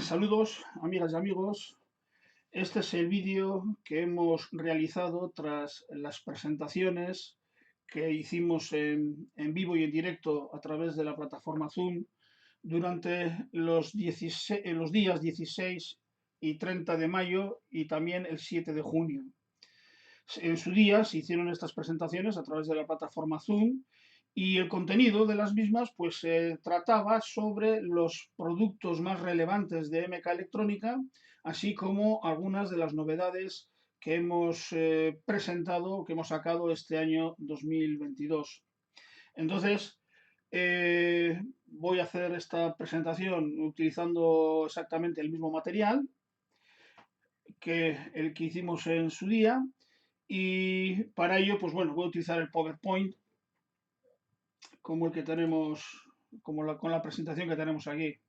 Saludos, amigas y amigos. Este es el vídeo que hemos realizado tras las presentaciones que hicimos en vivo y en directo a través de la plataforma Zoom durante los días 16 y 30 de mayo y también el 7 de junio. En su día se hicieron estas presentaciones a través de la plataforma Zoom y el contenido de las mismas pues trataba sobre los productos más relevantes de MK Electrónica, así como algunas de las novedades que hemos presentado, que hemos sacado este año 2022. Entonces, voy a hacer esta presentación utilizando exactamente el mismo material que el que hicimos en su día. Y para ello, pues bueno, voy a utilizar el PowerPoint como el que tenemos, con la presentación que tenemos aquí.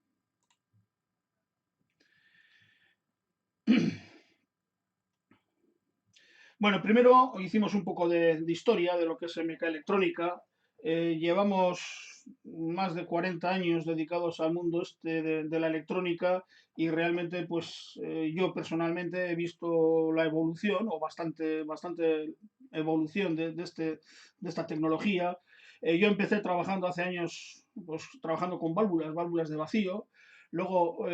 Bueno, primero hicimos un poco de historia de lo que es MK Electrónica. Llevamos más de 40 años dedicados al mundo este de la electrónica y realmente pues yo personalmente he visto la evolución o bastante evolución de esta tecnología. Yo empecé trabajando hace años pues, trabajando con válvulas de vacío. Luego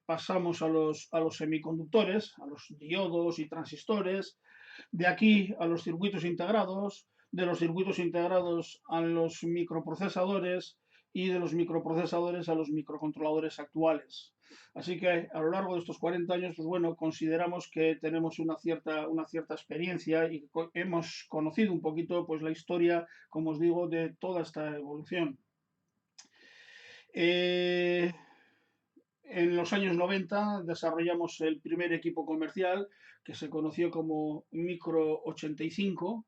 pasamos a los semiconductores, a los diodos y transistores. De aquí a los circuitos integrados, de los circuitos integrados a los microprocesadores y de los microprocesadores a los microcontroladores actuales. Así que a lo largo de estos 40 años, pues bueno, consideramos que tenemos una cierta experiencia y hemos conocido un poquito pues la historia, como os digo, de toda esta evolución. En los años 90 desarrollamos el primer equipo comercial que se conoció como Micro 85,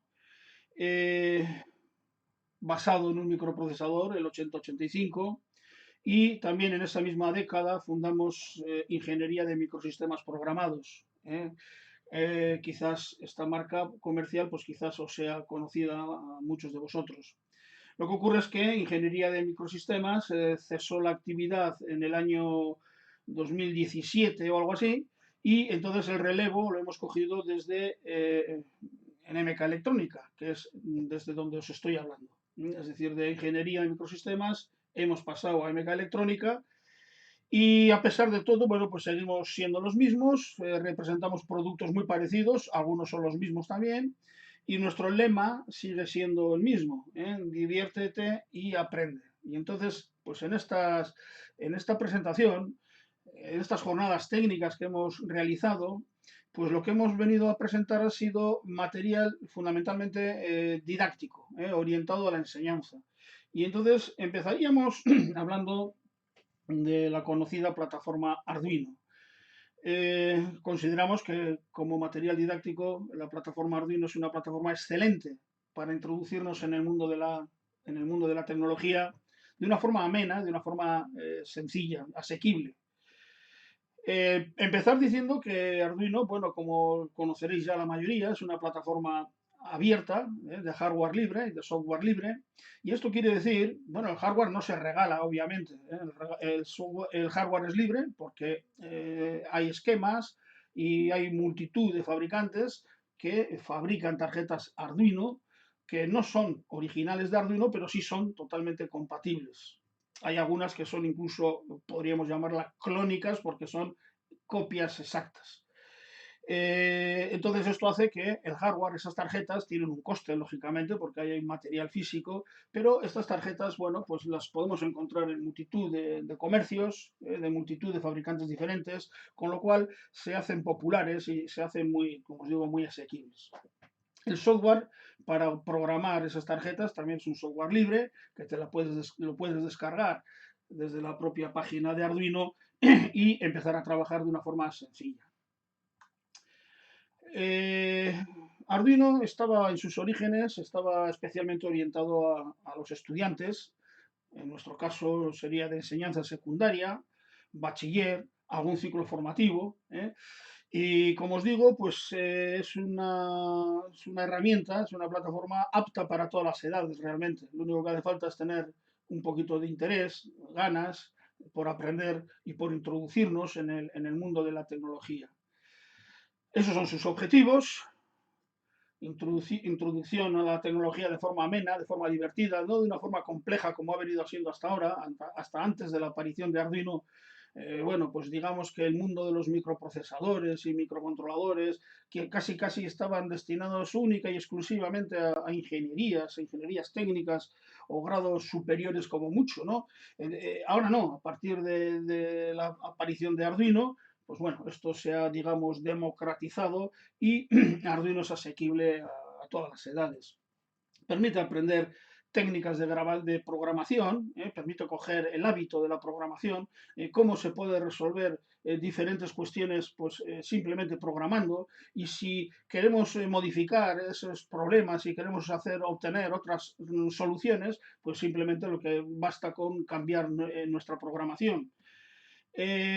basado en un microprocesador, el 8085, y también en esa misma década fundamos Ingeniería de Microsistemas Programados. Quizás esta marca comercial pues quizás os sea conocida a muchos de vosotros. Lo que ocurre es que Ingeniería de Microsistemas cesó la actividad en el año 2017 o algo así, y entonces el relevo lo hemos cogido desde en MK Electrónica, que es desde donde os estoy hablando. Es decir, de Ingeniería de Microsistemas hemos pasado a MK Electrónica y a pesar de todo, bueno, pues seguimos siendo los mismos, representamos productos muy parecidos, algunos son los mismos también, y nuestro lema sigue siendo el mismo, ¿eh? Diviértete y aprende. Y entonces, pues en esta presentación, en estas jornadas técnicas que hemos realizado, pues lo que hemos venido a presentar ha sido material fundamentalmente didáctico, orientado a la enseñanza. Y entonces empezaríamos hablando de la conocida plataforma Arduino. Consideramos que como material didáctico la plataforma Arduino es una plataforma excelente para introducirnos en el mundo de la tecnología de una forma amena, de una forma sencilla, asequible. Empezar diciendo que Arduino, bueno, como conoceréis ya la mayoría, es una plataforma abierta, de hardware libre y de software libre. Y esto quiere decir, bueno, el hardware no se regala, obviamente. El hardware es libre porque hay esquemas y hay multitud de fabricantes que fabrican tarjetas Arduino que no son originales de Arduino, pero sí son totalmente compatibles. Hay algunas que son incluso, podríamos llamarlas clónicas, porque son copias exactas. Entonces esto hace que el hardware, esas tarjetas, tienen un coste, lógicamente, porque hay material físico, pero estas tarjetas, bueno, pues las podemos encontrar en multitud de comercios, de multitud de fabricantes diferentes, con lo cual se hacen populares y se hacen muy, como os digo, muy asequibles. El software para programar esas tarjetas también es un software libre que lo puedes descargar desde la propia página de Arduino y empezar a trabajar de una forma sencilla. Arduino estaba en sus orígenes, estaba especialmente orientado a los estudiantes. En nuestro caso sería de enseñanza secundaria, bachiller, algún ciclo formativo, ¿eh? Y como os digo, pues es una herramienta, es una plataforma apta para todas las edades realmente. Lo único que hace falta es tener un poquito de interés, ganas por aprender y por introducirnos en el mundo de la tecnología. Esos son sus objetivos. Introducción a la tecnología de forma amena, de forma divertida, no de una forma compleja como ha venido siendo hasta ahora, hasta antes de la aparición de Arduino. Bueno, pues digamos que el mundo de los microprocesadores y microcontroladores, que casi estaban destinados única y exclusivamente a ingenierías técnicas o grados superiores como mucho, ¿no? Ahora no, a partir de la aparición de Arduino, pues bueno, esto se ha, digamos, democratizado y Arduino es asequible a todas las edades. Permite aprender técnicas de programación, permite coger el hábito de la programación, cómo se puede resolver diferentes cuestiones pues, simplemente programando, y si queremos modificar esos problemas y queremos obtener otras soluciones, pues simplemente lo que basta con cambiar nuestra programación.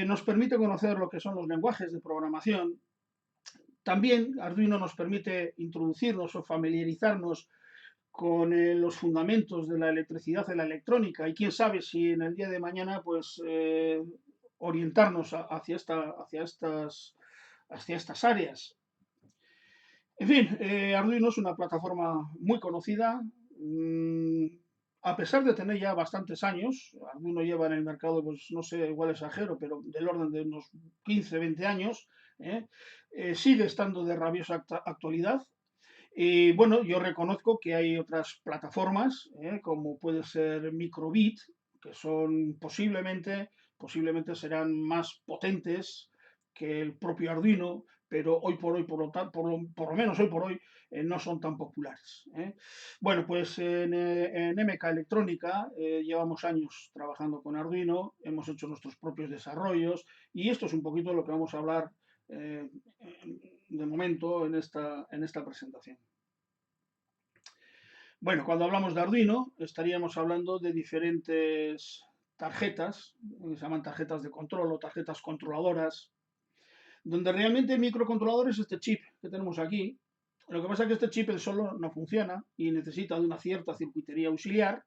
Nos permite conocer lo que son los lenguajes de programación. También Arduino nos permite introducirnos o familiarizarnos con los fundamentos de la electricidad y la electrónica, y quién sabe si en el día de mañana pues orientarnos hacia estas áreas. En fin, Arduino es una plataforma muy conocida. A pesar de tener ya bastantes años, Arduino lleva en el mercado, pues no sé, igual exagero, pero del orden de unos 15, 20 años, ¿eh? Sigue estando de rabiosa actualidad. Y bueno, yo reconozco que hay otras plataformas, como puede ser Microbit, que son posiblemente serán más potentes que el propio Arduino, pero hoy por hoy, por lo menos hoy por hoy, no son tan populares, ¿eh? Bueno, pues en MK Electrónica llevamos años trabajando con Arduino, hemos hecho nuestros propios desarrollos y esto es un poquito lo que vamos a hablar eh, de momento en esta presentación. Bueno, cuando hablamos de Arduino, estaríamos hablando de diferentes tarjetas, que se llaman tarjetas de control o tarjetas controladoras, donde realmente el microcontrolador es este chip que tenemos aquí. Lo que pasa es que este chip el solo no funciona y necesita de una cierta circuitería auxiliar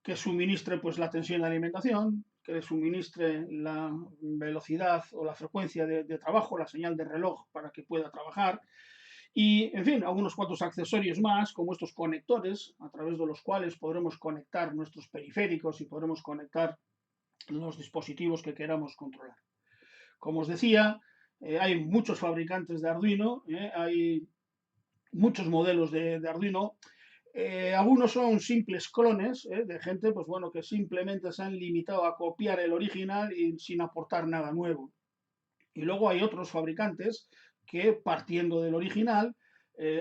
que suministre pues, la tensión de alimentación, que le suministre la velocidad o la frecuencia de trabajo, la señal de reloj para que pueda trabajar. Y, en fin, algunos cuantos accesorios más, como estos conectores, a través de los cuales podremos conectar nuestros periféricos y podremos conectar los dispositivos que queramos controlar. Como os decía, hay muchos fabricantes de Arduino, hay muchos modelos de Arduino. Algunos son simples clones de gente pues, bueno, que simplemente se han limitado a copiar el original y sin aportar nada nuevo. Y luego hay otros fabricantes que, partiendo del original,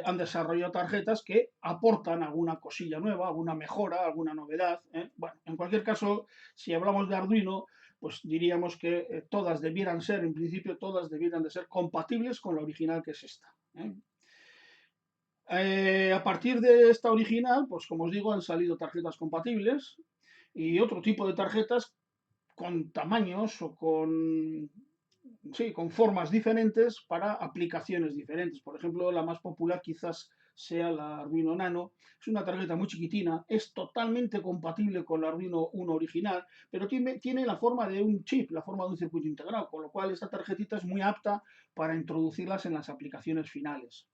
han desarrollado tarjetas que aportan alguna cosilla nueva, alguna mejora, alguna novedad. Bueno, en cualquier caso, si hablamos de Arduino, pues diríamos que todas debieran ser, en principio, todas debieran de ser compatibles con la original que es esta. A partir de esta original, pues como os digo, han salido tarjetas compatibles y otro tipo de tarjetas con tamaños o con formas diferentes para aplicaciones diferentes. Por ejemplo, la más popular quizás sea la Arduino Nano. Es una tarjeta muy chiquitina, es totalmente compatible con la Arduino 1 original, pero tiene la forma de un chip, la forma de un circuito integrado, con lo cual esta tarjetita es muy apta para introducirlas en las aplicaciones finales.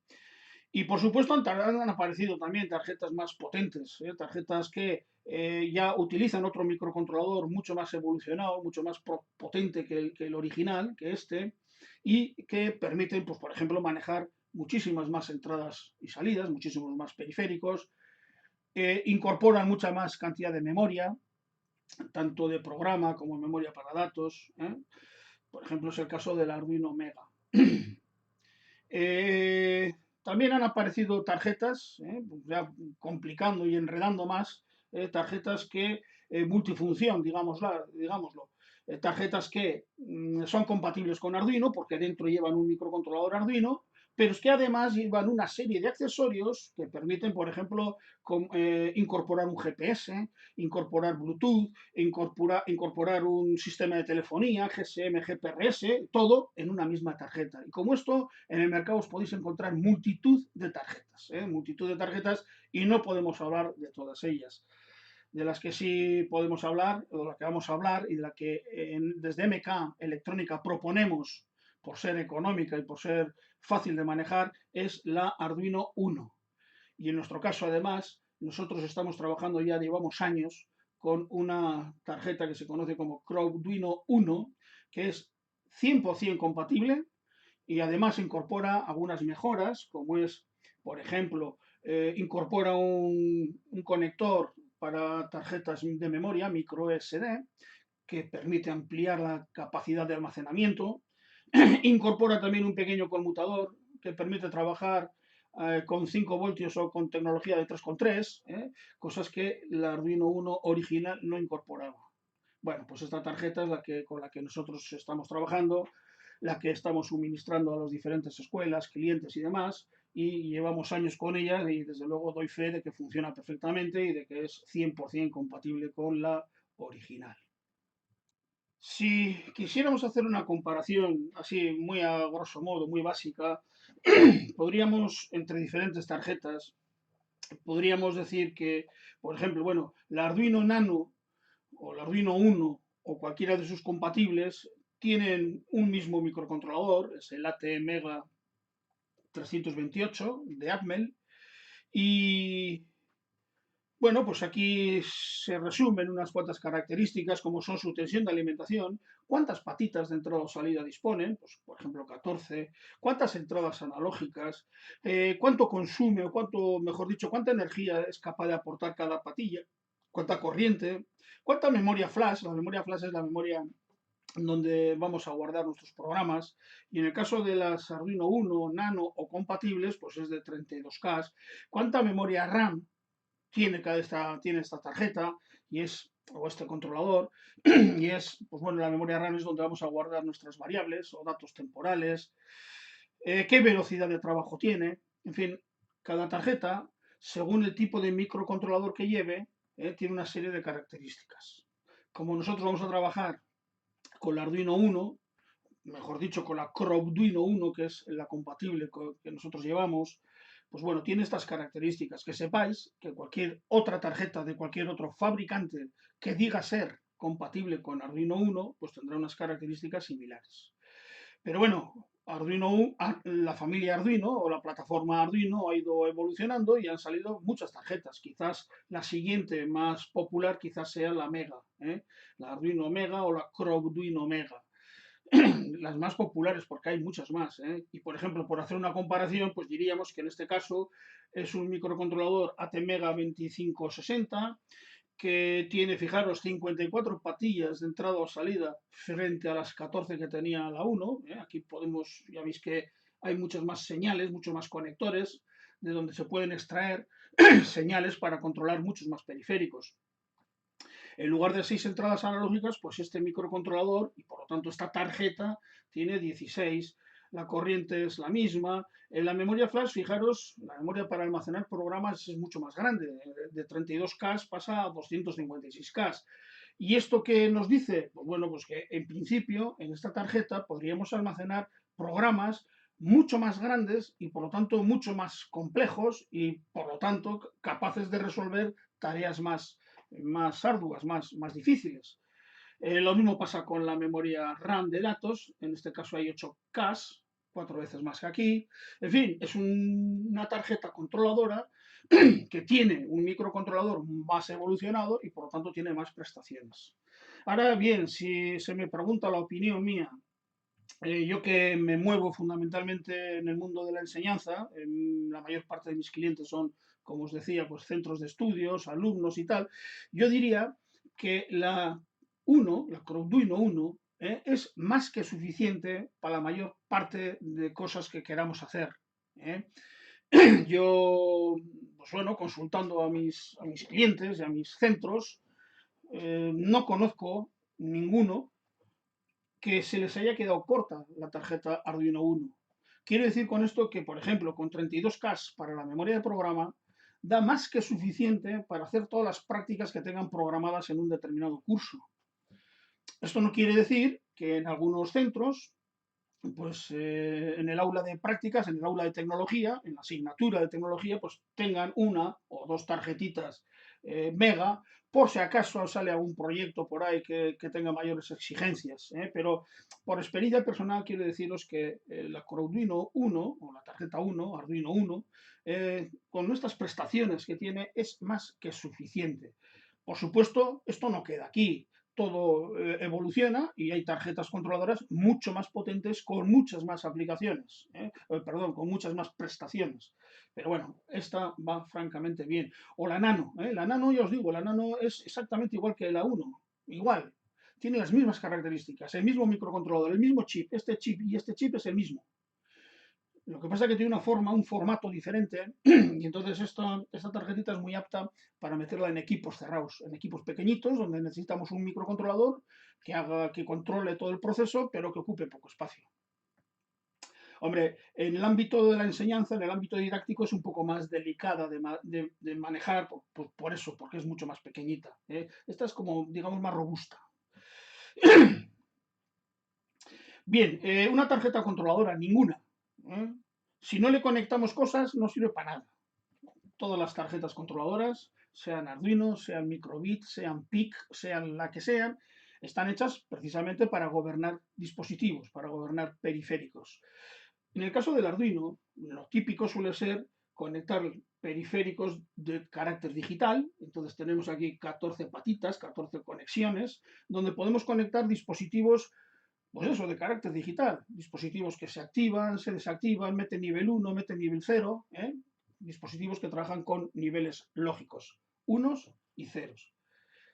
Y por supuesto han aparecido también tarjetas más potentes, tarjetas que ya utilizan otro microcontrolador mucho más evolucionado, mucho más potente que el original, que este, y que permiten, pues, por ejemplo, manejar muchísimas más entradas y salidas, muchísimos más periféricos, incorporan mucha más cantidad de memoria, tanto de programa como memoria para datos. Por ejemplo, es el caso del Arduino Mega. Eh, También han aparecido tarjetas, pues ya complicando y enredando más, tarjetas que multifunción, digámoslo. Tarjetas que son compatibles con Arduino porque dentro llevan un microcontrolador Arduino, pero es que además llevan una serie de accesorios que permiten, por ejemplo, incorporar un GPS, incorporar Bluetooth, incorporar un sistema de telefonía, GSM, GPRS, todo en una misma tarjeta. Y como esto, en el mercado os podéis encontrar multitud de tarjetas y no podemos hablar de todas ellas. De las que sí podemos hablar, o de las que vamos a hablar, y de la que desde MK Electrónica proponemos, por ser económica y por ser fácil de manejar, es la Arduino Uno. Y en nuestro caso, además, nosotros estamos trabajando ya, llevamos años, con una tarjeta que se conoce como Arduino Uno, que es 100% compatible y además incorpora algunas mejoras, como es, por ejemplo, incorpora un conector para tarjetas de memoria, micro SD, que permite ampliar la capacidad de almacenamiento. Incorpora también un pequeño conmutador que permite trabajar con 5 voltios o con tecnología de 3,3, cosas que la Arduino Uno original no incorporaba. Bueno, pues esta tarjeta es con la que nosotros estamos trabajando, la que estamos suministrando a las diferentes escuelas, clientes y demás, y llevamos años con ella y desde luego doy fe de que funciona perfectamente y de que es 100% compatible con la original. Si quisiéramos hacer una comparación así muy a grosso modo, muy básica, podríamos, entre diferentes tarjetas, podríamos decir que, por ejemplo, bueno, la Arduino Nano o el Arduino Uno o cualquiera de sus compatibles tienen un mismo microcontrolador, es el ATmega 328 de Atmel, y bueno, pues aquí se resumen unas cuantas características como son su tensión de alimentación, cuántas patitas de entrada o salida disponen, pues por ejemplo 14, cuántas entradas analógicas, cuánto consume o cuánto, mejor dicho, cuánta energía es capaz de aportar cada patilla, cuánta corriente, cuánta memoria flash. La memoria flash es la memoria donde vamos a guardar nuestros programas, y en el caso de las Arduino Uno, Nano o compatibles, pues es de 32K. ¿Cuánta memoria RAM tiene esta tarjeta y es, o este controlador? Y es, pues bueno, la memoria RAM es donde vamos a guardar nuestras variables o datos temporales, qué velocidad de trabajo tiene, en fin, cada tarjeta, según el tipo de microcontrolador que lleve, tiene una serie de características. Como nosotros vamos a trabajar con la Arduino Uno, mejor dicho, con la Arduino Uno, que es la compatible que nosotros llevamos, pues bueno, tiene estas características. Que sepáis que cualquier otra tarjeta de cualquier otro fabricante que diga ser compatible con Arduino Uno, pues tendrá unas características similares. Pero bueno, la familia Arduino o la plataforma Arduino ha ido evolucionando y han salido muchas tarjetas. Quizás la siguiente más popular quizás sea la Mega, la Arduino Mega o la Arduino Mega. Las más populares, porque hay muchas más, ¿eh? Y por ejemplo, por hacer una comparación, pues diríamos que en este caso es un microcontrolador ATmega 2560 que tiene, fijaros, 54 patillas de entrada o salida frente a las 14 que tenía la Uno. Aquí podemos, ya veis que hay muchas más señales, muchos más conectores de donde se pueden extraer señales para controlar muchos más periféricos. En lugar de 6 entradas analógicas, pues este microcontrolador y por lo tanto esta tarjeta tiene 16. La corriente es la misma. En la memoria flash, fijaros, la memoria para almacenar programas es mucho más grande. De 32K pasa a 256K. ¿Y esto qué nos dice? Pues bueno, pues que en principio en esta tarjeta podríamos almacenar programas mucho más grandes y por lo tanto mucho más complejos y por lo tanto capaces de resolver tareas más arduas, más difíciles. Lo mismo pasa con la memoria RAM de datos, en este caso hay 8K, 4 veces más que aquí. En fin, es una tarjeta controladora que tiene un microcontrolador más evolucionado y por lo tanto tiene más prestaciones. Ahora bien, si se me pregunta la opinión mía, yo que me muevo fundamentalmente en el mundo de la enseñanza, la mayor parte de mis clientes son, como os decía, pues centros de estudios, alumnos y tal, yo diría que la Arduino Uno, es más que suficiente para la mayor parte de cosas que queramos hacer. ¿eh? Yo, pues bueno, consultando a mis clientes y a mis centros, no conozco ninguno que se les haya quedado corta la tarjeta Arduino Uno. Quiero decir con esto que, por ejemplo, con 32K para la memoria de programa, da más que suficiente para hacer todas las prácticas que tengan programadas en un determinado curso. Esto no quiere decir que en algunos centros, pues en el aula de prácticas, en el aula de tecnología, en la asignatura de tecnología, pues tengan una o dos tarjetitas mega, por si acaso sale algún proyecto por ahí que tenga mayores exigencias. Pero por experiencia personal quiero deciros que la Arduino 1 o la tarjeta 1, Arduino 1, con nuestras prestaciones que tiene es más que suficiente. Por supuesto, esto no queda aquí, todo evoluciona y hay tarjetas controladoras mucho más potentes con muchas más aplicaciones, perdón, con muchas más prestaciones. Pero bueno, esta va francamente bien. O la Nano, la Nano, ya os digo, la Nano es exactamente igual que la 1, igual. Tiene las mismas características, el mismo microcontrolador, el mismo chip. Este chip y este chip es el mismo. Lo que pasa es que tiene una forma, un formato diferente y entonces esta tarjetita es muy apta para meterla en equipos cerrados, en equipos pequeñitos donde necesitamos un microcontrolador que controle todo el proceso pero que ocupe poco espacio. Hombre, en el ámbito de la enseñanza, en el ámbito didáctico es un poco más delicada de manejar por eso, porque es mucho más pequeñita. Esta es como, digamos, más robusta. Bien, una tarjeta controladora, ninguna. ¿eh? Si no le conectamos cosas, no sirve para nada. Todas las tarjetas controladoras, sean Arduino, sean Microbit, sean PIC, sean la que sean, están hechas precisamente para gobernar dispositivos, para gobernar periféricos. En el caso del Arduino, lo típico suele ser conectar periféricos de carácter digital. Entonces tenemos aquí 14 patitas, 14 conexiones, donde podemos conectar dispositivos, pues eso, de carácter digital. Dispositivos que se activan, se desactivan, meten nivel 1, meten nivel 0, dispositivos que trabajan con niveles lógicos, unos y ceros.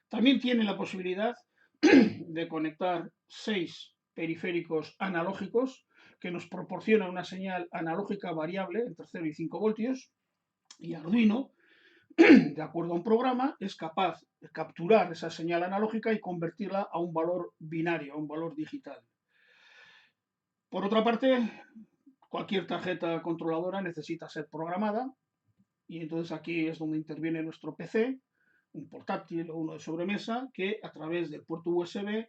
También tiene la posibilidad de conectar 6 periféricos analógicos que nos proporciona una señal analógica variable entre 0 y 5 voltios, y Arduino, de acuerdo a un programa, es capaz de capturar esa señal analógica y convertirla a un valor binario, a un valor digital. Por otra parte, cualquier tarjeta controladora necesita ser programada y entonces aquí es donde interviene nuestro PC, un portátil o uno de sobremesa, que a través del puerto USB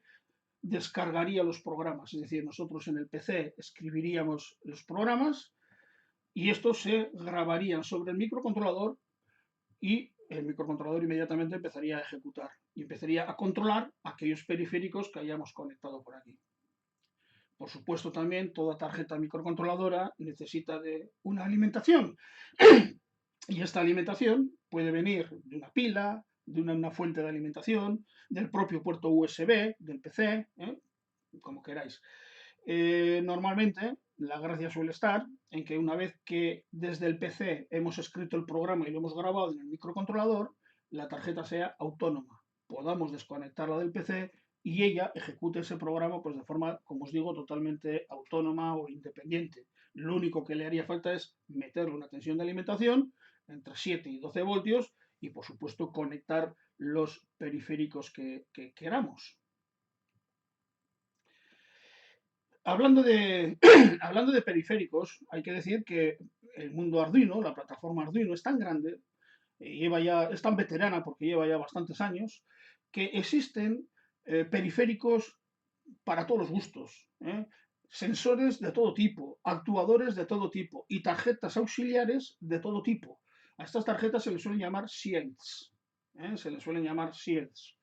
descargaría los programas. Es decir, nosotros en el PC escribiríamos los programas y estos se grabarían sobre el microcontrolador y el microcontrolador inmediatamente empezaría a ejecutar y empezaría a controlar aquellos periféricos que hayamos conectado por aquí. Por supuesto, también toda tarjeta microcontroladora necesita de una alimentación. Y esta alimentación puede venir de una pila, de una fuente de alimentación, del propio puerto USB, del PC, como queráis. Normalmente, la gracia suele estar en que una vez que desde el PC hemos escrito el programa y lo hemos grabado en el microcontrolador, la tarjeta sea autónoma. Podamos desconectarla del PC y ella ejecute ese programa pues de forma, como os digo, totalmente autónoma o independiente. Lo único que le haría falta es meterle una tensión de alimentación entre 7 y 12 voltios y, por supuesto, conectar los periféricos que queramos. Hablando de, hablando de periféricos, hay que decir que el mundo Arduino, la plataforma Arduino, es tan grande, es tan veterana porque lleva ya bastantes años, que existen periféricos para todos los gustos. Sensores de todo tipo, actuadores de todo tipo y tarjetas auxiliares de todo tipo. A estas tarjetas se les suelen llamar shields. Se les suelen llamar shields.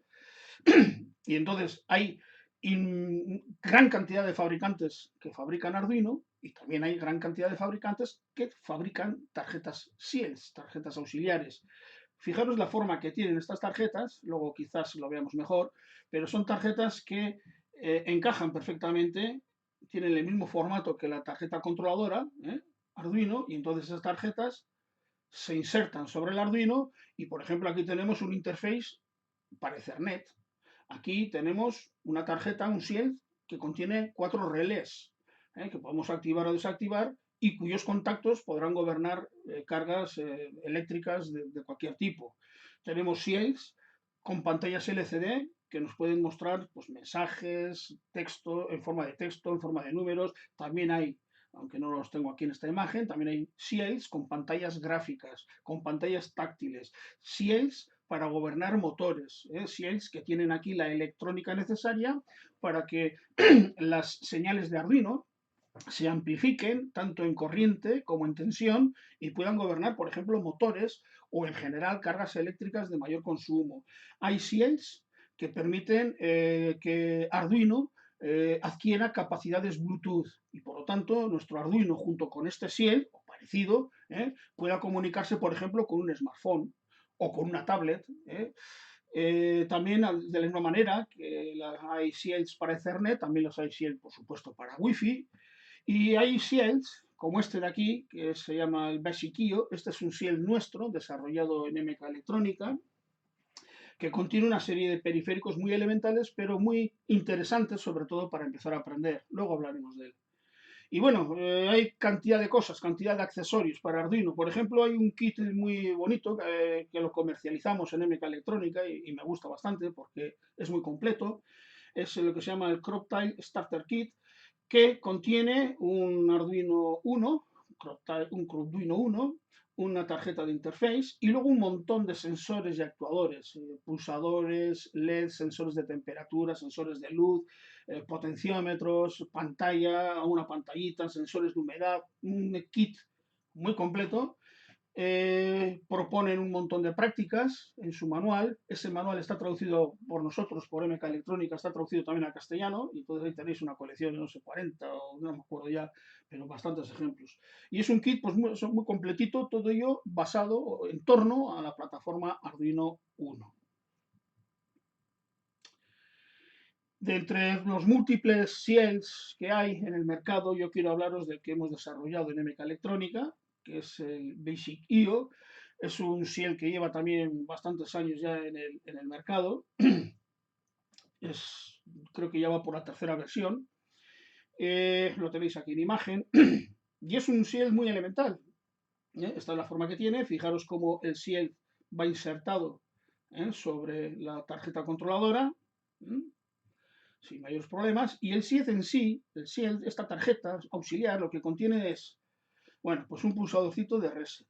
Y entonces hay gran cantidad de fabricantes que fabrican Arduino y también hay gran cantidad de fabricantes que fabrican tarjetas shields, tarjetas auxiliares. Fijaros la forma que tienen estas tarjetas, luego quizás lo veamos mejor, pero son tarjetas que encajan perfectamente, tienen el mismo formato que la tarjeta controladora, Arduino, y entonces esas tarjetas se insertan sobre el Arduino y, por ejemplo, aquí tenemos un interface para Ethernet. Aquí tenemos una tarjeta, un shield, que contiene 4 relés, que podemos activar o desactivar y cuyos contactos podrán gobernar cargas eléctricas de cualquier tipo. Tenemos shields con pantallas LCD que nos pueden mostrar pues, mensajes, texto, en forma de texto, en forma de números. También hay aunque no los tengo aquí en esta imagen. También hay SEALs con pantallas gráficas, con pantallas táctiles, SEALs para gobernar motores, SEALs que tienen aquí la electrónica necesaria para que las señales de Arduino se amplifiquen tanto en corriente como en tensión y puedan gobernar, por ejemplo, motores o en general cargas eléctricas de mayor consumo. Hay SEALs que permiten que Arduino adquiera capacidades Bluetooth y por lo tanto nuestro Arduino junto con este SEAL o parecido pueda comunicarse, por ejemplo, con un smartphone o con una tablet. También de la misma manera que hay SEALs para Ethernet, también los hay SEAL, por supuesto, para Wi-Fi. Y hay SEALs, como este de aquí, que se llama el Basic-IO. Este es un SEAL nuestro, desarrollado en MK Electrónica, que contiene una serie de periféricos muy elementales, pero muy interesantes, sobre todo para empezar a aprender. Luego hablaremos de él. Y bueno, hay cantidad de cosas, cantidad de accesorios para Arduino. Por ejemplo, hay un kit muy bonito que lo comercializamos en MK Electrónica y me gusta bastante porque es muy completo. Es lo que se llama el CropTile Starter Kit, que contiene un Arduino Uno, un Arduino Uno, una tarjeta de interface y luego un montón de sensores y actuadores, pulsadores, LED, sensores de temperatura, sensores de luz, potenciómetros, pantalla, una pantallita, sensores de humedad, un kit muy completo. Proponen un montón de prácticas en su manual. Ese manual está traducido por nosotros, por MK Electrónica, está traducido también al castellano, y entonces ahí tenéis una colección de, no sé, 40 o no me acuerdo ya, pero bastantes ejemplos. Y es un kit pues muy completito, todo ello basado en torno a la plataforma Arduino Uno. De entre los múltiples SEALs que hay en el mercado, yo quiero hablaros del que hemos desarrollado en MK Electrónica, que es el Basic-IO. Es un SEAL que lleva también bastantes años ya en el mercado. Es, creo que ya va por la tercera versión. Lo tenéis aquí en imagen. Y es un SEAL muy elemental. Esta es la forma que tiene. Fijaros cómo el SEAL va insertado sobre la tarjeta controladora. Sin mayores problemas. Y el SEAL en sí, esta tarjeta auxiliar, lo que contiene es, bueno, pues un pulsadorcito de reset.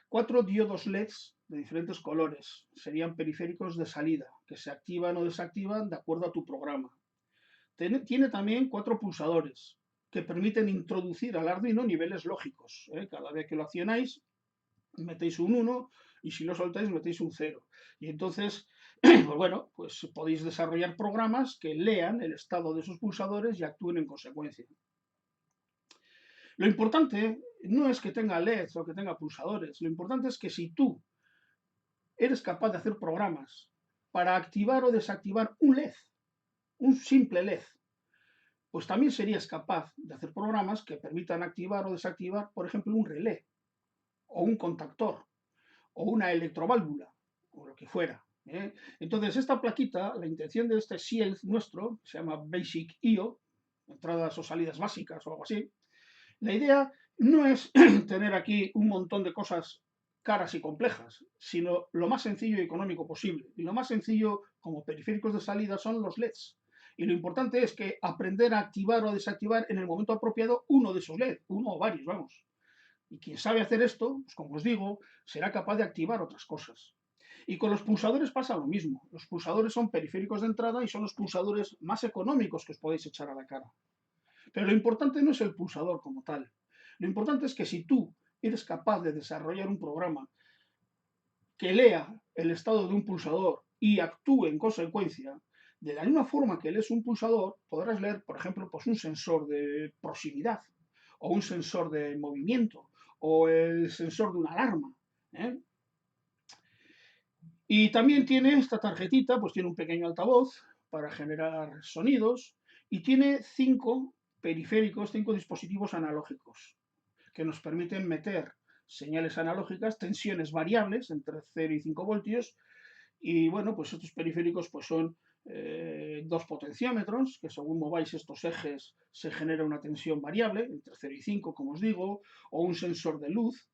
4 diodos LEDs de diferentes colores. Serían periféricos de salida, que se activan o desactivan de acuerdo a tu programa. Tiene también 4 pulsadores que permiten introducir al Arduino niveles lógicos. Cada vez que lo accionáis, metéis un 1 y si lo soltáis metéis un 0. Y entonces, pues bueno, pues podéis desarrollar programas que lean el estado de esos pulsadores y actúen en consecuencia. Lo importante no es que tenga LEDs o que tenga pulsadores, lo importante es que si tú eres capaz de hacer programas para activar o desactivar un LED, un simple LED, pues también serías capaz de hacer programas que permitan activar o desactivar, por ejemplo, un relé, o un contactor, o una electroválvula, o lo que fuera. Entonces, esta plaquita, la intención de este SEAL nuestro, se llama Basic-IO, entradas o salidas básicas o algo así, la idea no es tener aquí un montón de cosas caras y complejas, sino lo más sencillo y económico posible. Y lo más sencillo como periféricos de salida son los LEDs. Y lo importante es que aprender a activar o desactivar en el momento apropiado uno de esos LEDs, uno o varios, vamos. Y quien sabe hacer esto, pues como os digo, será capaz de activar otras cosas. Y con los pulsadores pasa lo mismo. Los pulsadores son periféricos de entrada y son los pulsadores más económicos que os podéis echar a la cara. Pero lo importante no es el pulsador como tal. Lo importante es que si tú eres capaz de desarrollar un programa que lea el estado de un pulsador y actúe en consecuencia, de la misma forma que lees un pulsador, podrás leer, por ejemplo, pues un sensor de proximidad, o un sensor de movimiento, o el sensor de una alarma. ¿eh? Y también tiene esta tarjetita, pues tiene un pequeño altavoz para generar sonidos y tiene 5 periféricos, 5 dispositivos analógicos que nos permiten meter señales analógicas, tensiones variables entre 0 y 5 voltios. Y bueno, pues estos periféricos pues son 2 potenciómetros, que según mováis estos ejes se genera una tensión variable entre 0 y 5, como os digo, o un sensor de luz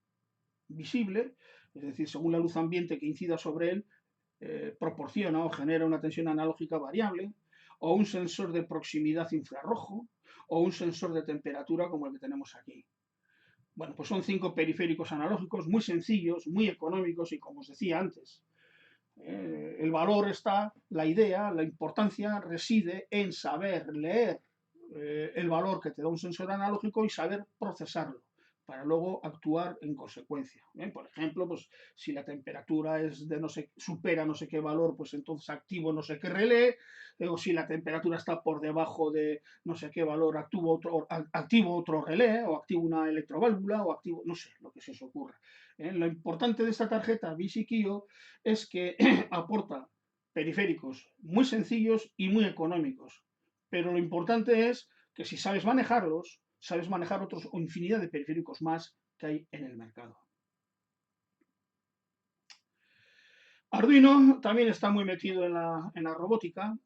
visible, es decir, según la luz ambiente que incida sobre él, proporciona o genera una tensión analógica variable, o un sensor de proximidad infrarrojo, o un sensor de temperatura como el que tenemos aquí. Bueno, pues son 5 periféricos analógicos muy sencillos, muy económicos y como os decía antes, el valor está, la idea, la importancia reside en saber leer el valor que te da un sensor analógico y saber procesarlo para luego actuar en consecuencia. Por ejemplo, pues si la temperatura es de no sé, supera no sé qué valor, pues entonces activo no sé qué relé, o si la temperatura está por debajo de no sé qué valor, activo otro relé, o activo una electroválvula, o activo, no sé, lo que se os ocurra. Lo importante de esta tarjeta BCKIO es que aporta periféricos muy sencillos y muy económicos. Pero lo importante es que si sabes manejarlos, sabes manejar otros o infinidad de periféricos más que hay en el mercado. Arduino también está muy metido en la robótica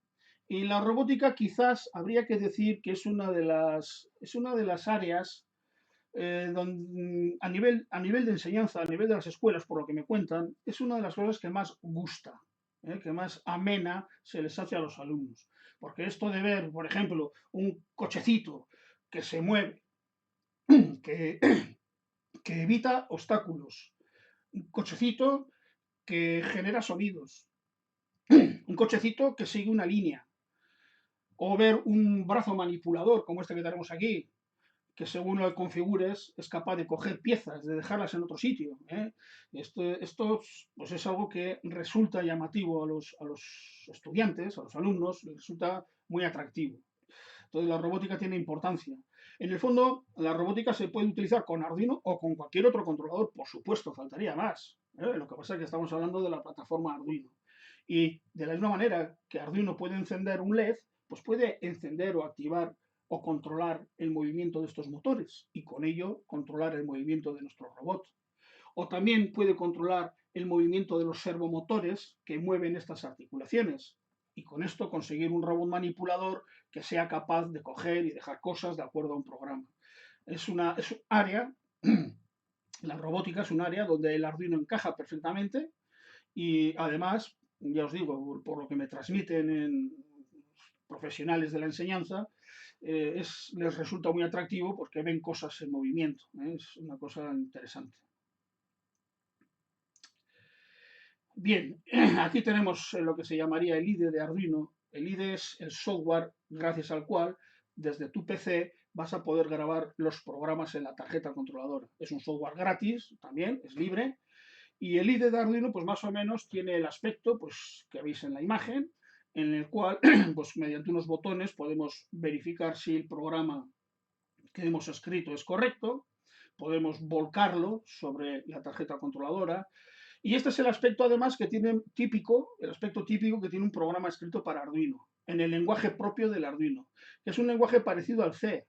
y la robótica quizás habría que decir que es una de las áreas a nivel de enseñanza, a nivel de las escuelas, por lo que me cuentan, es una de las cosas que más gusta, que más amena se les hace a los alumnos. Porque esto de ver, por ejemplo, un cochecito que se mueve, que, que evita obstáculos, un cochecito que genera sonidos, un cochecito que sigue una línea, o ver un brazo manipulador como este que tenemos aquí, que según lo configures es capaz de coger piezas, de dejarlas en otro sitio. Esto pues es algo que resulta llamativo a los estudiantes, a los alumnos, les resulta muy atractivo. Entonces la robótica tiene importancia. En el fondo, la robótica se puede utilizar con Arduino o con cualquier otro controlador, por supuesto, faltaría más. Lo que pasa es que estamos hablando de la plataforma Arduino. Y de la misma manera que Arduino puede encender un LED, pues puede encender o activar o controlar el movimiento de estos motores y con ello controlar el movimiento de nuestro robot. O también puede controlar el movimiento de los servomotores que mueven estas articulaciones y con esto conseguir un robot manipulador que sea capaz de coger y dejar cosas de acuerdo a un programa. Es un área, la robótica es un área donde el Arduino encaja perfectamente y además, ya os digo, por lo que me transmiten en profesionales de la enseñanza, les resulta muy atractivo porque ven cosas en movimiento. Es una cosa interesante. Bien, aquí tenemos lo que se llamaría el IDE de Arduino. El IDE es el software gracias al cual desde tu PC vas a poder grabar los programas en la tarjeta controladora. Es un software gratis, también es libre. Y el IDE de Arduino, pues más o menos tiene el aspecto pues, que veis en la imagen, en el cual, pues mediante unos botones podemos verificar si el programa que hemos escrito es correcto, podemos volcarlo sobre la tarjeta controladora, y este es el aspecto además que tiene típico, el aspecto típico que tiene un programa escrito para Arduino, en el lenguaje propio del Arduino, que es un lenguaje parecido al C.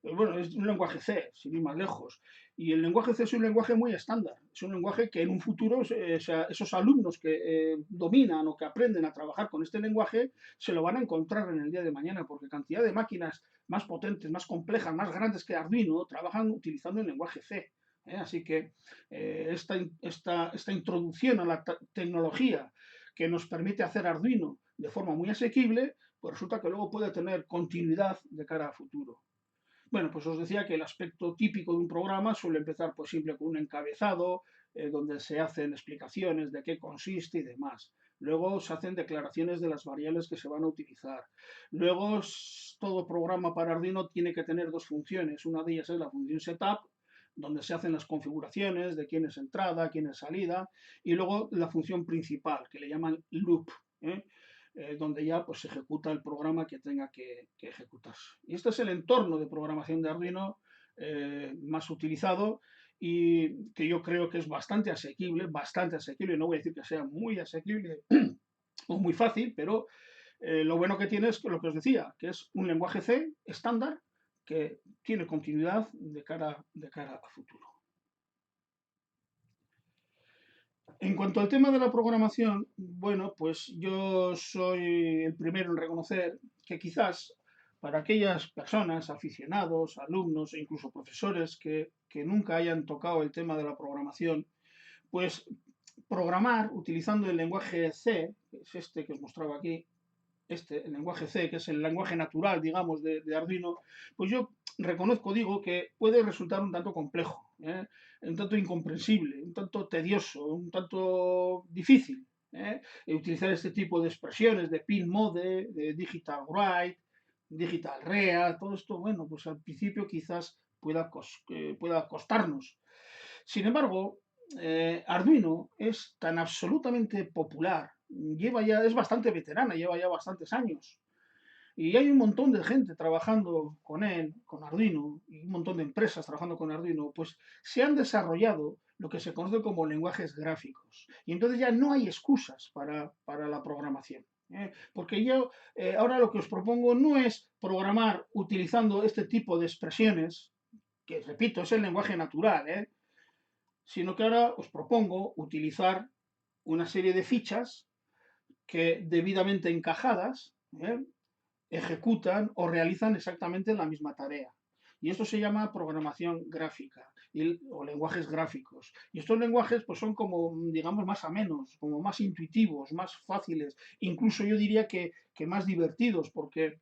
Bueno, es un lenguaje C, sin ir más lejos. Y el lenguaje C es un lenguaje muy estándar. Es un lenguaje que en un futuro esos alumnos que dominan o que aprenden a trabajar con este lenguaje se lo van a encontrar en el día de mañana, porque cantidad de máquinas más potentes, más complejas, más grandes que Arduino trabajan utilizando el lenguaje C. Así que esta introducción a la tecnología que nos permite hacer Arduino de forma muy asequible, pues resulta que luego puede tener continuidad de cara a futuro. Bueno, pues os decía que el aspecto típico de un programa suele empezar pues siempre con un encabezado, donde se hacen explicaciones de qué consiste y demás. Luego se hacen declaraciones de las variables que se van a utilizar. Luego todo programa para Arduino tiene que tener dos funciones. Una de ellas es la función setup, donde se hacen las configuraciones de quién es entrada, quién es salida, y luego la función principal, que le llaman loop. ¿eh? Donde ya pues, se ejecuta el programa que tenga que ejecutarse. Y este es el entorno de programación de Arduino más utilizado y que yo creo que es bastante asequible, no voy a decir que sea muy asequible o muy fácil, pero lo bueno que tiene es lo que os decía, que es un lenguaje C estándar que tiene continuidad de cara a futuro. En cuanto al tema de la programación, bueno, pues yo soy el primero en reconocer que quizás para aquellas personas, aficionados, alumnos e incluso profesores que nunca hayan tocado el tema de la programación, pues programar utilizando el lenguaje C, que es este que os mostraba aquí, el lenguaje C, que es el lenguaje natural, digamos, de Arduino, pues yo reconozco, digo, que puede resultar un tanto complejo, un tanto incomprensible, un tanto tedioso, un tanto difícil, utilizar este tipo de expresiones de pin mode, de digital write, digital rea, todo esto, bueno, pues al principio quizás pueda costarnos. Sin embargo, Arduino es tan absolutamente popular, es bastante veterana, lleva ya bastantes años. Y hay un montón de gente trabajando con él, con Arduino, y un montón de empresas trabajando con Arduino, pues se han desarrollado lo que se conoce como lenguajes gráficos. Y entonces ya no hay excusas para la programación. Porque yo ahora lo que os propongo no es programar utilizando este tipo de expresiones, que repito, es el lenguaje natural, sino que ahora os propongo utilizar una serie de fichas que debidamente encajadas ejecutan o realizan exactamente la misma tarea. Y esto se llama programación gráfica o lenguajes gráficos. Y estos lenguajes pues, son como, digamos, más amenos, como más intuitivos, más fáciles, incluso yo diría que más divertidos, porque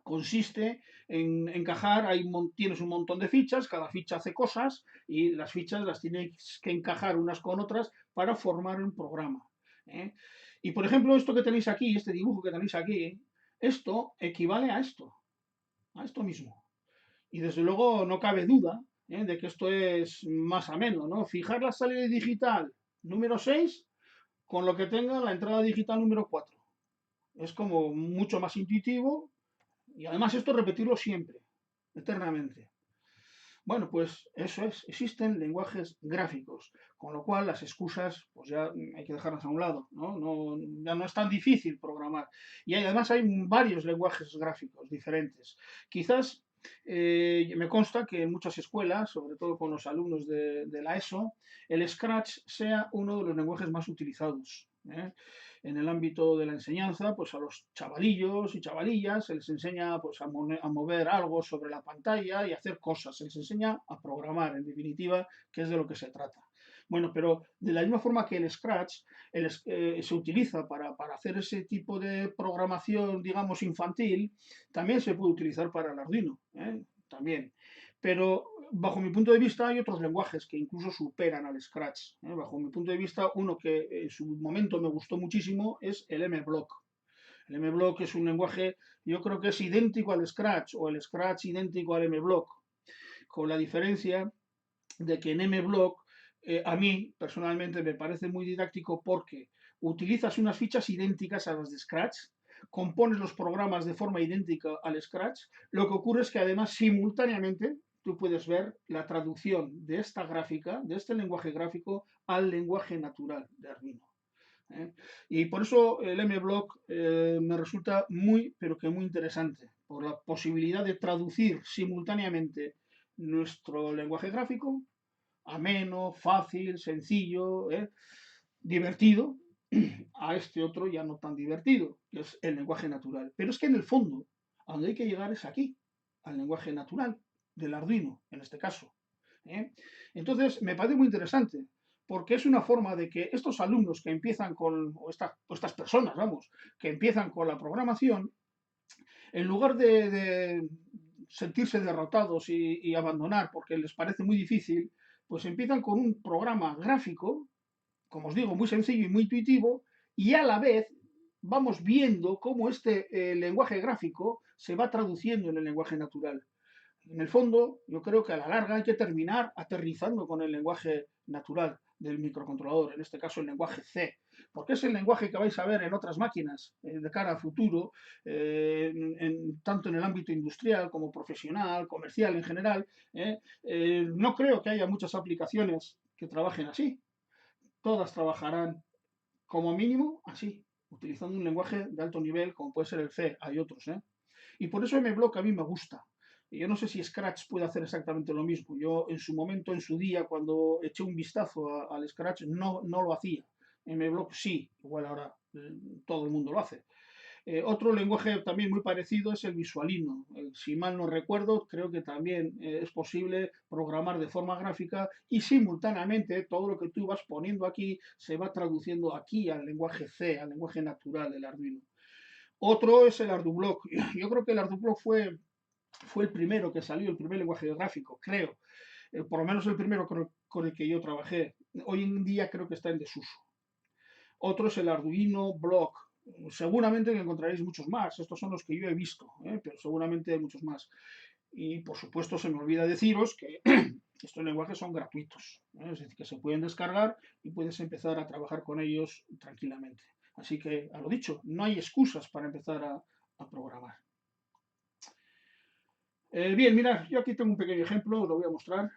consiste en encajar, tienes un montón de fichas, cada ficha hace cosas y las fichas las tienes que encajar unas con otras para formar un programa. ¿eh? Y por ejemplo, esto que tenéis aquí, este dibujo que tenéis aquí, esto equivale a esto mismo. Y desde luego no cabe duda de que esto es más ameno, ¿no? Fijar la salida digital número 6 con lo que tenga la entrada digital número 4. Es como mucho más intuitivo y además esto repetirlo siempre, eternamente. Bueno, pues eso es, existen lenguajes gráficos, con lo cual las excusas pues ya hay que dejarlas a un lado, ¿no? Ya no es tan difícil programar. Y además hay varios lenguajes gráficos diferentes. Quizás me consta que en muchas escuelas, sobre todo con los alumnos de la ESO, el Scratch sea uno de los lenguajes más utilizados. En el ámbito de la enseñanza, pues a los chavalillos y chavalillas se les enseña pues, a mover algo sobre la pantalla y a hacer cosas, se les enseña a programar, en definitiva, que es de lo que se trata. Bueno, pero de la misma forma que el Scratch se utiliza para hacer ese tipo de programación, digamos, infantil, también se puede utilizar para el Arduino, también. Pero bajo mi punto de vista hay otros lenguajes que incluso superan al Scratch. Bajo mi punto de vista, uno que en su momento me gustó muchísimo es el MBlock. El MBlock es un lenguaje, yo creo que es idéntico al Scratch o el Scratch idéntico al MBlock, con la diferencia de que en MBlock a mí personalmente me parece muy didáctico porque utilizas unas fichas idénticas a las de Scratch, compones los programas de forma idéntica al Scratch, lo que ocurre es que además simultáneamente tú puedes ver la traducción de esta gráfica, de este lenguaje gráfico, al lenguaje natural de Arduino. Y por eso el MBlock me resulta muy, pero que muy interesante, por la posibilidad de traducir simultáneamente nuestro lenguaje gráfico, ameno, fácil, sencillo, divertido, a este otro ya no tan divertido, que es el lenguaje natural. Pero es que en el fondo, a donde hay que llegar es aquí, al lenguaje natural, del Arduino, en este caso. Entonces, me parece muy interesante, porque es una forma de que estos alumnos que empiezan o estas personas, vamos, que empiezan con la programación, en lugar de sentirse derrotados y abandonar porque les parece muy difícil, pues empiezan con un programa gráfico, como os digo, muy sencillo y muy intuitivo, y a la vez vamos viendo cómo este lenguaje gráfico se va traduciendo en el lenguaje natural. En el fondo, yo creo que a la larga hay que terminar aterrizando con el lenguaje natural del microcontrolador, en este caso el lenguaje C, porque es el lenguaje que vais a ver en otras máquinas de cara a futuro, tanto en el ámbito industrial como profesional, comercial en general. No creo que haya muchas aplicaciones que trabajen así. Todas trabajarán como mínimo así, utilizando un lenguaje de alto nivel como puede ser el C. Hay otros. Y por eso MBlock a mí me gusta. Yo no sé si Scratch puede hacer exactamente lo mismo. Yo en su momento, en su día, cuando eché un vistazo al Scratch, no lo hacía. MBlock sí, igual ahora todo el mundo lo hace. Otro lenguaje también muy parecido es el Visualino. Si mal no recuerdo, creo que también es posible programar de forma gráfica y simultáneamente todo lo que tú vas poniendo aquí se va traduciendo aquí al lenguaje C, al lenguaje natural del Arduino. Otro es el ArduBlock. Yo creo que el ArduBlock fue el primero que salió, el primer lenguaje gráfico, creo. Por lo menos el primero con el que yo trabajé. Hoy en día creo que está en desuso. Otro es el Arduino Block. Seguramente que encontraréis muchos más. Estos son los que yo he visto, pero seguramente hay muchos más. Y por supuesto se me olvida deciros que estos lenguajes son gratuitos, es decir, que se pueden descargar y puedes empezar a trabajar con ellos tranquilamente. Así que, a lo dicho, no hay excusas para empezar a programar. Bien, mirad, yo aquí tengo un pequeño ejemplo, os lo voy a mostrar.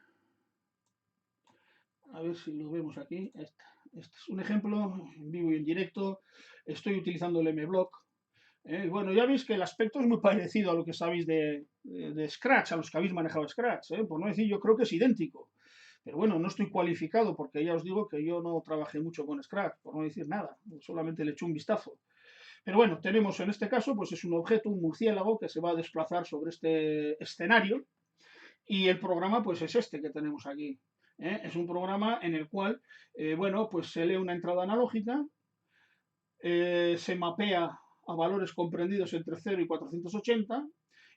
A ver si lo vemos aquí. Este es un ejemplo en vivo y en directo. Estoy utilizando el MBlock. Bueno, ya veis que el aspecto es muy parecido a lo que sabéis de Scratch, a los que habéis manejado Scratch. Por no decir, yo creo que es idéntico. Pero bueno, no estoy cualificado porque ya os digo que yo no trabajé mucho con Scratch, por no decir nada. Solamente le eché un vistazo. Pero bueno, tenemos en este caso, pues es un objeto, un murciélago que se va a desplazar sobre este escenario. Y el programa, pues es este que tenemos aquí. Es un programa en el cual, bueno, pues se lee una entrada analógica, se mapea a valores comprendidos entre 0 y 480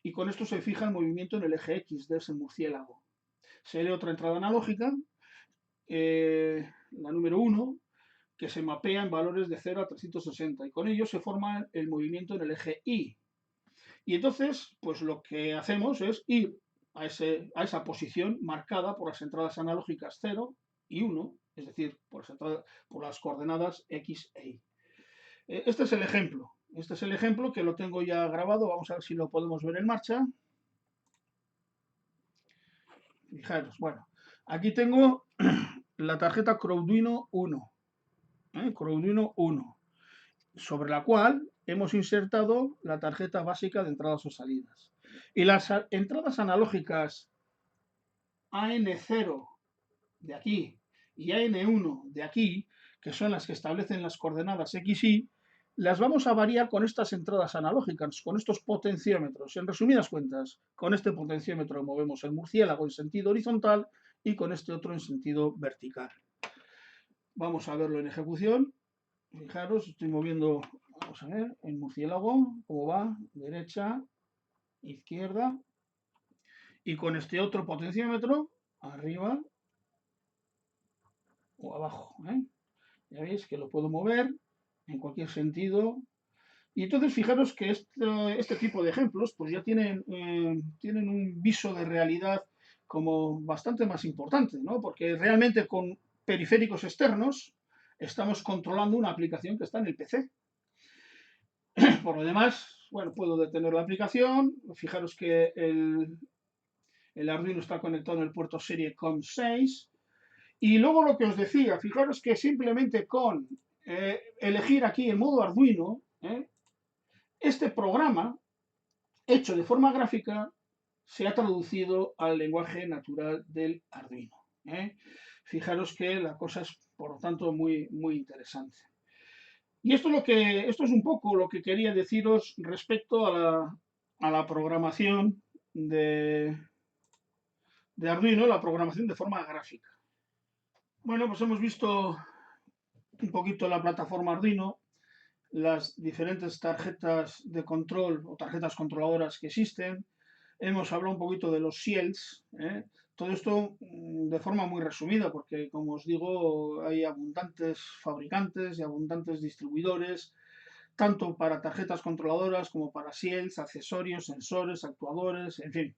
y con esto se fija el movimiento en el eje X de ese murciélago. Se lee otra entrada analógica, la número 1, que se mapea en valores de 0 a 360 y con ello se forma el movimiento en el eje Y. Y entonces, pues lo que hacemos es ir a esa posición marcada por las entradas analógicas 0 y 1, es decir, por las coordenadas X e Y. Este es el ejemplo. Este es el ejemplo que lo tengo ya grabado. Vamos a ver si lo podemos ver en marcha. Fijaros, bueno, aquí tengo la tarjeta Crowduino 1, Crowduino 1, sobre la cual hemos insertado la tarjeta básica de entradas o salidas. Y las entradas analógicas AN0 de aquí y AN1 de aquí, que son las que establecen las coordenadas X, Y, las vamos a variar con estas entradas analógicas, con estos potenciómetros. En resumidas cuentas, con este potenciómetro movemos el murciélago en sentido horizontal y con este otro en sentido vertical. Vamos a verlo en ejecución. Fijaros, estoy moviendo, vamos a ver, el murciélago, cómo va, derecha, izquierda, y con este otro potenciómetro, arriba o abajo. Ya veis que lo puedo mover en cualquier sentido. Y entonces fijaros que este tipo de ejemplos pues ya tienen un viso de realidad como bastante más importante, ¿no? Porque realmente con periféricos externos estamos controlando una aplicación que está en el PC. Por lo demás, bueno, puedo detener la aplicación. Fijaros que el Arduino está conectado en el puerto serie COM6. Y luego lo que os decía, fijaros que simplemente con elegir aquí el modo Arduino, este programa, hecho de forma gráfica, se ha traducido al lenguaje natural del Arduino. Fijaros que la cosa es, por lo tanto, muy, muy interesante. Y esto es un poco lo que quería deciros respecto a la programación de Arduino, la programación de forma gráfica. Bueno, pues hemos visto un poquito la plataforma Arduino, las diferentes tarjetas de control o tarjetas controladoras que existen. Hemos hablado un poquito de los shields. Todo esto de forma muy resumida, porque como os digo, hay abundantes fabricantes y abundantes distribuidores, tanto para tarjetas controladoras como para shields, accesorios, sensores, actuadores, en fin.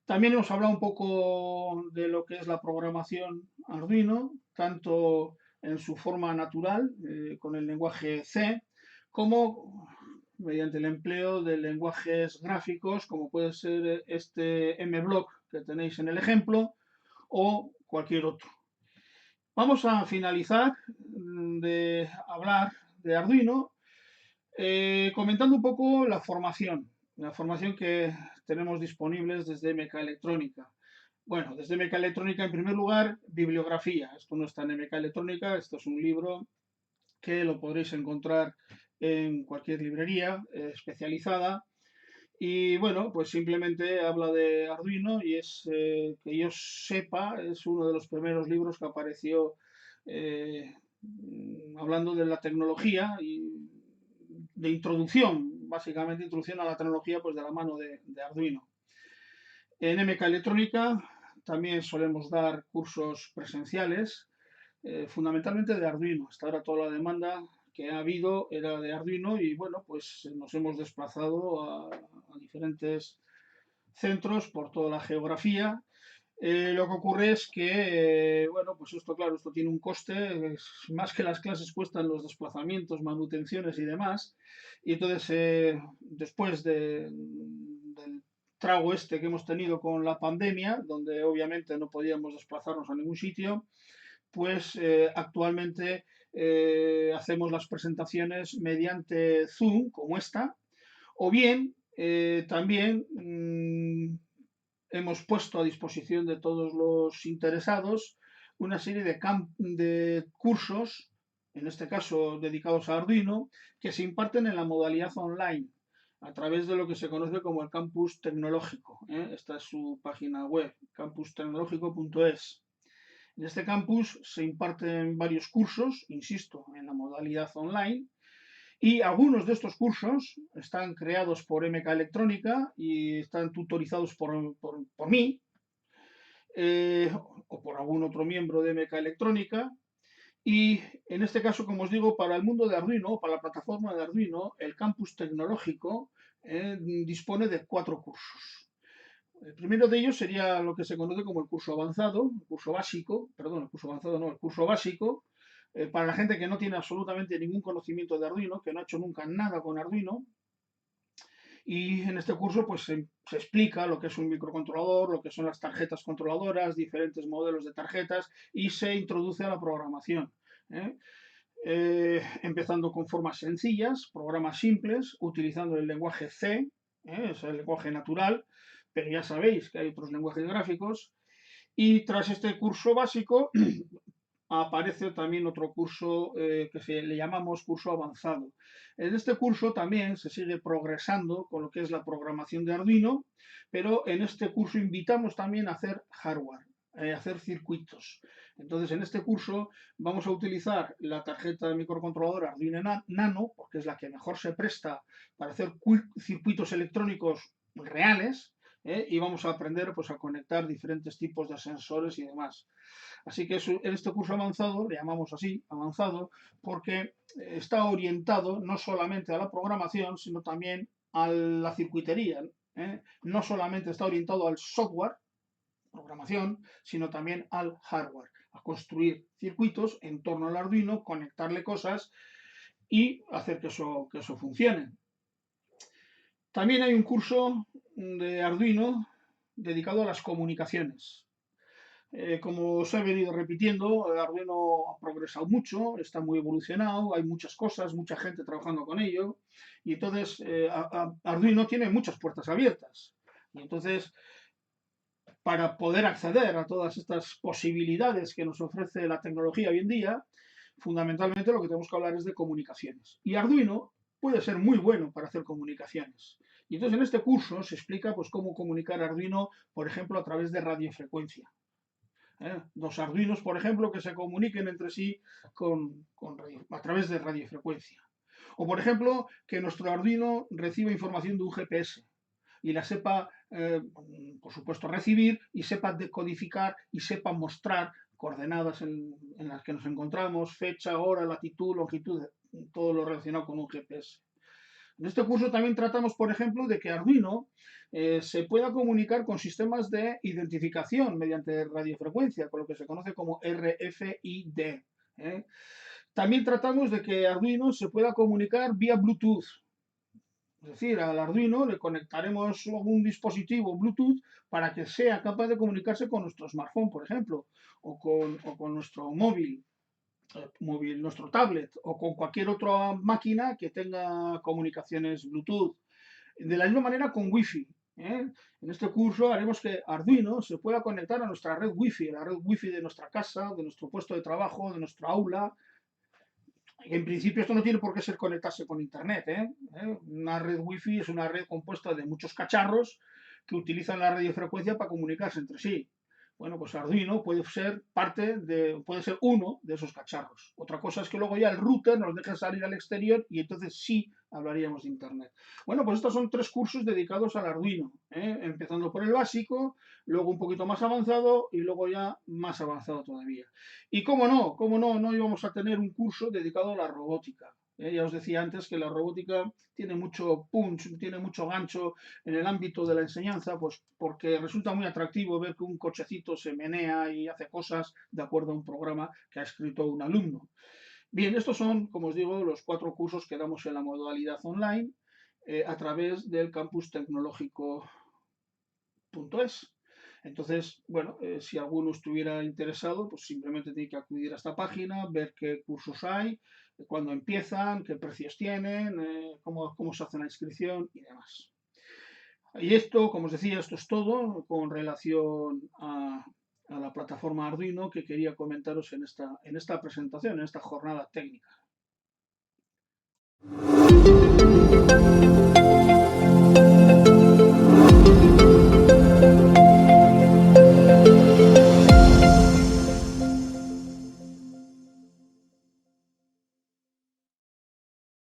También hemos hablado un poco de lo que es la programación Arduino, tanto en su forma natural, con el lenguaje C, como mediante el empleo de lenguajes gráficos, como puede ser este MBlock que tenéis en el ejemplo, o cualquier otro. Vamos a finalizar de hablar de Arduino comentando un poco la formación que tenemos disponibles desde MK Electrónica. Bueno, desde MK Electrónica, en primer lugar, bibliografía. Esto no está en MK Electrónica, esto es un libro que lo podréis encontrar en cualquier librería especializada. Y bueno, pues simplemente habla de Arduino y es, que yo sepa, es uno de los primeros libros que apareció hablando de la tecnología y de introducción básicamente introducción a la tecnología pues de la mano de Arduino. En MK Electrónica también solemos dar cursos presenciales, fundamentalmente de Arduino. Hasta ahora toda la demanda que ha habido era de Arduino y bueno, pues nos hemos desplazado a diferentes centros por toda la geografía. Lo que ocurre es que, bueno, pues esto, claro, esto tiene un coste, más que las clases cuestan los desplazamientos, manutenciones y demás. Y entonces, después del trago este que hemos tenido con la pandemia, donde obviamente no podíamos desplazarnos a ningún sitio, pues actualmente hacemos las presentaciones mediante Zoom, como esta, o bien también hemos puesto a disposición de todos los interesados una serie de cursos, en este caso dedicados a Arduino, que se imparten en la modalidad online, a través de lo que se conoce como el campus tecnológico. Esta es su página web, campustecnológico.es. En este campus se imparten varios cursos, insisto, en la modalidad online, y algunos de estos cursos están creados por MK Electrónica y están tutorizados por mí o por algún otro miembro de MK Electrónica. Y en este caso, como os digo, para el mundo de Arduino, para la plataforma de Arduino, el campus tecnológico dispone de 4 cursos. El primero de ellos sería lo que se conoce como el curso avanzado, el curso básico, perdón, el curso avanzado no, el curso básico, para la gente que no tiene absolutamente ningún conocimiento de Arduino, que no ha hecho nunca nada con Arduino. Y en este curso pues se explica lo que es un microcontrolador, lo que son las tarjetas controladoras, diferentes modelos de tarjetas y se introduce a la programación. ¿eh? Empezando con formas sencillas, programas simples, utilizando el lenguaje C, es el lenguaje natural, pero ya sabéis que hay otros lenguajes gráficos. Y tras este curso básico aparece también otro curso que le llamamos curso avanzado. En este curso también se sigue progresando con lo que es la programación de Arduino, pero en este curso invitamos también a hacer hardware, a hacer circuitos. Entonces, en este curso vamos a utilizar la tarjeta de microcontrolador Arduino Nano, porque es la que mejor se presta para hacer circuitos electrónicos reales, y vamos a aprender pues, a conectar diferentes tipos de sensores y demás. Así que en este curso avanzado, le llamamos así, avanzado, porque está orientado no solamente a la programación, sino también a la circuitería. No solamente está orientado al software, programación, sino también al hardware, a construir circuitos en torno al Arduino, conectarle cosas y hacer que eso funcione. También hay un curso de Arduino dedicado a las comunicaciones. Como os he venido repitiendo, Arduino ha progresado mucho, está muy evolucionado, hay muchas cosas, mucha gente trabajando con ello, y entonces Arduino tiene muchas puertas abiertas. Y entonces, para poder acceder a todas estas posibilidades que nos ofrece la tecnología hoy en día, fundamentalmente lo que tenemos que hablar es de comunicaciones. Y Arduino puede ser muy bueno para hacer comunicaciones. Y entonces en este curso se explica pues, cómo comunicar Arduino, por ejemplo, a través de radiofrecuencia. Dos Arduinos, por ejemplo, que se comuniquen entre sí a través de radiofrecuencia. O, por ejemplo, que nuestro Arduino reciba información de un GPS y la sepa, por supuesto, recibir y sepa decodificar y sepa mostrar coordenadas en las que nos encontramos, fecha, hora, latitud, longitud, todo lo relacionado con un GPS. En este curso también tratamos, por ejemplo, de que Arduino se pueda comunicar con sistemas de identificación mediante radiofrecuencia, con lo que se conoce como RFID. También tratamos de que Arduino se pueda comunicar vía Bluetooth. Es decir, al Arduino le conectaremos algún dispositivo Bluetooth para que sea capaz de comunicarse con nuestro smartphone, por ejemplo, o con nuestro móvil, nuestro tablet o con cualquier otra máquina que tenga comunicaciones Bluetooth. De la misma manera con Wi-Fi. En este curso haremos que Arduino se pueda conectar a nuestra red Wi-Fi, la red Wi-Fi de nuestra casa, de nuestro puesto de trabajo, de nuestra aula. En principio esto no tiene por qué ser conectarse con Internet. Una red Wi-Fi es una red compuesta de muchos cacharros que utilizan la radiofrecuencia para comunicarse entre sí. Bueno, pues Arduino puede ser uno de esos cacharros. Otra cosa es que luego ya el router nos deje salir al exterior y entonces sí hablaríamos de Internet. Bueno, pues estos son 3 cursos dedicados al Arduino, ¿eh? Empezando por el básico, luego un poquito más avanzado y luego ya más avanzado todavía. Y no íbamos a tener un curso dedicado a la robótica. Ya os decía antes que la robótica tiene mucho punch, tiene mucho gancho en el ámbito de la enseñanza, pues porque resulta muy atractivo ver que un cochecito se menea y hace cosas de acuerdo a un programa que ha escrito un alumno. Bien, estos son, como os digo, los 4 cursos que damos en la modalidad online a través del campus tecnológico.es. Entonces, bueno, si alguno estuviera interesado, pues simplemente tiene que acudir a esta página, ver qué cursos hay, cuándo empiezan, qué precios tienen, cómo se hace la inscripción y demás. Y esto, como os decía, esto es todo con relación a la plataforma Arduino que quería comentaros en esta presentación, en esta jornada técnica.